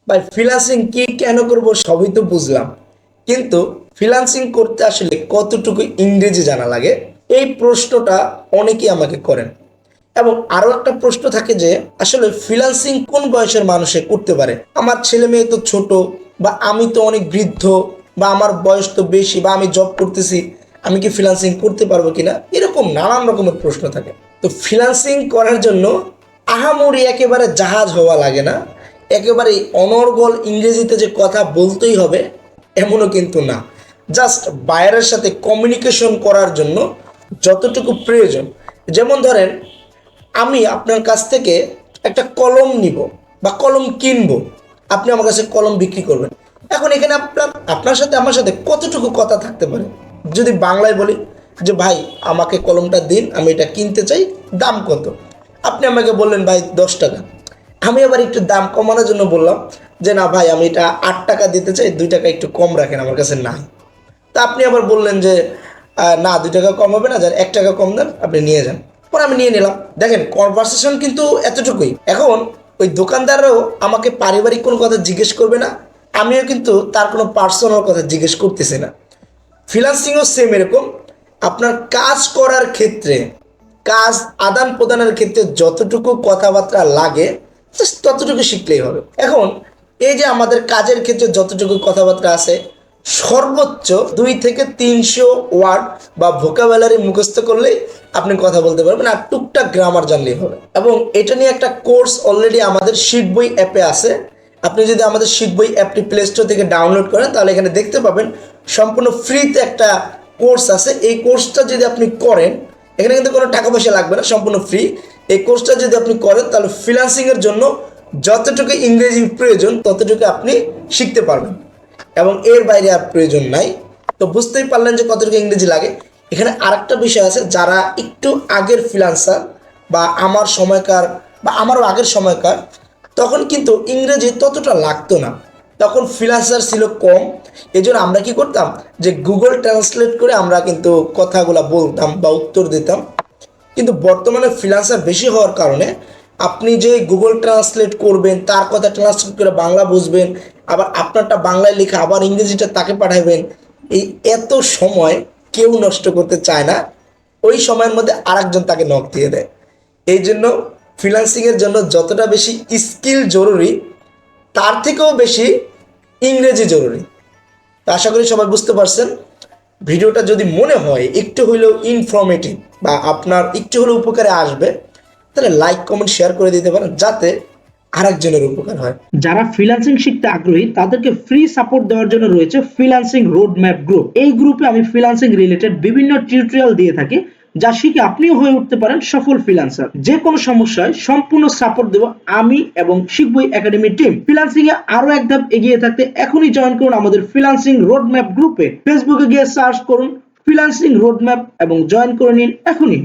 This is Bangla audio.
ভাই ফ্রিল্যান্সিং কি কেন করব সবই তো বুঝলাম, কিন্তু ফ্রিল্যান্সিং করতে আসলে কতটুকু ইংরেজি জানা লাগে এই প্রশ্নটা অনেকেই আমাকে করেন। এবং আরও একটা প্রশ্ন থাকে যে আসলে ফ্রিল্যান্সিং কোন বয়সের মানুষে করতে পারে। আমার ছেলে মেয়ে তো ছোট, বা আমি তো অনেক বৃদ্ধ, বা আমার বয়স তো বেশি, বা আমি জব করতেছি, আমি কি ফ্রিল্যান্সিং করতে পারবো কিনা, এরকম নানান রকমের প্রশ্ন থাকে। তো ফ্রিল্যান্সিং করার জন্য আহামরি একেবারে জাহাজ হওয়া লাগে না, একেবারে অনর্গল ইংরেজিতে যে কথা বলতেই হবে এমনও কিন্তু না। জাস্ট বায়ারের সাথে কমিউনিকেশন করার জন্য যতটুকু প্রয়োজন, যেমন ধরেন আমি আপনার কাছ থেকে একটা কলম নিব বা কলম কিনবো, আপনি আমার কাছে কলম বিক্রি করবেন। এখন এখানে আপনার আপনার সাথে আমার সাথে কতটুকু কথা থাকতে পারে। যদি বাংলায় বলি যে ভাই আমাকে কলমটা দিন, আমি এটা কিনতে চাই, দাম কত? আপনি আমাকে বললেন ভাই 10 টাকা। আমি আবার একটু দাম কমানোর জন্য বললাম যে না ভাই আমি এটা 8 টাকা দিতে চাই, 2 টাকা একটু কম রাখেন, আমার কাছে নাই। তা আপনি আবার বললেন যে না 2 টাকা কম হবে না, যার 1 টাকা কম দেন, আপনি নিয়ে যান। পরে আমি নিয়ে নিলাম। দেখেন কনভারসেশন কিন্তু এতটুকুই। এখন ওই দোকানদারও আমাকে পারিবারিক কোনো কথা জিজ্ঞেস করবে না, আমিও কিন্তু তার কোনো পার্সোনাল কথা জিজ্ঞেস করতেছি না। ফ্রিল্যান্সিংও সেম এরকম। আপনার কাজ করার ক্ষেত্রে, কাজ আদান প্রদানের ক্ষেত্রে যতটুকু কথাবার্তা লাগে জাস্ট ততটুকু শিখলেই হবে। এখন এই যে আমাদের কাজের ক্ষেত্রে যতটুকু কথাবার্তা আছে, সর্বোচ্চ 2 থেকে 300 ওয়ার্ড বা ভোকাবুলারি মুখস্থ করলেই আপনি কথা বলতে পারবেন, আর টুকটাক গ্রামার জানলেই হবে। এবং এটা নিয়ে একটা কোর্স অলরেডি আমাদের শিট বই অ্যাপে আছে। আপনি যদি আমাদের শিট বই অ্যাপটি প্লে স্টোর থেকে ডাউনলোড করেন তাহলে এখানে দেখতে পাবেন সম্পূর্ণ ফ্রিতে একটা কোর্স আছে। এই কোর্সটা যদি আপনি করেন, এখানে কিন্তু কোনো টাকা পয়সা লাগবে না, সম্পূর্ণ ফ্রি। এই কোর্সটা যদি আপনি করেন তাহলে ফ্রিল্যান্সিংয়ের জন্য যতটুকু ইংরেজি প্রয়োজন ততটুকু আপনি শিখতে পারবেন, এবং এর বাইরে আর প্রয়োজন নাই। তো বুঝতেই পারলেন যে কতটুকু ইংরেজি লাগে। এখানে আরেকটা বিষয় আছে, যারা একটু আগের ফ্রিল্যান্সার বা আমার সময়কার বা আমারও আগের সময়কার, তখন কিন্তু ইংরেজি ততটা লাগতো না, তখন ফ্রিল্যান্সার ছিল কম। এই জন্য আমরা কি করতাম যে গুগল ট্রান্সলেট করে আমরা কিন্তু কথাগুলো বলতাম বা উত্তর দিতাম। কিন্তু বর্তমানে ফ্রিল্যান্সার বেশি হওয়ার কারণে আপনি যে গুগল ট্রান্সলেট করবেন, তার কথা ট্রান্সলেট করে বাংলা বুঝবেন, আবার আপনারটা বাংলায় লেখা আবার ইংরেজিটা তাকে পাঠাবেন, এই এত সময় কেউ নষ্ট করতে চায় না। ওই সময়ের মধ্যে আরেকজন তাকে নক দিয়ে দেয়। এই জন্য ফ্রিল্যান্সিংয়ের জন্য যতটা বেশি স্কিল জরুরি, তার থেকেও বেশি ইংরেজি জরুরি। তো আশা করি সবাই বুঝতে পারছেন। ভিডিওটা যদি মনে হয় একটু হইলেও ইনফরমেটিভ বা আপনার একটু হলেও উপকারে আসবে, তাহলে লাইক কমেন্ট শেয়ার করে দিতে পারেন, যাতে আরেকজনের উপকার হয়। যারা ফ্রিল্যান্সিং শিখতে আগ্রহী তাদেরকে ফ্রি সাপোর্ট দেওয়ার জন্য রয়েছে ফ্রিল্যান্সিং রোড ম্যাপ গ্রুপ। এই গ্রুপে আমি ফ্রিল্যান্সিং রিলেটেড বিভিন্ন টিউটোরিয়াল দিয়ে থাকি, যা শিখে আপনিও হয়ে উঠতে পারেন সফল ফ্রিল্যান্সার। যে কোনো সমস্যায় সম্পূর্ণ সাপোর্ট দেব আমি এবং শিখবই একাডেমি টিম। ফ্রিল্যান্সিং এ আরো এক ধাপ এগিয়ে থাকতে এখনই জয়েন করুন আমাদের ফ্রিল্যান্সিং রোড ম্যাপ গ্রুপে। ফেসবুকে গিয়ে সার্চ করুন ফ্রিল্যান্সিং রোড ম্যাপ এবং জয়েন করে নিন এখনই।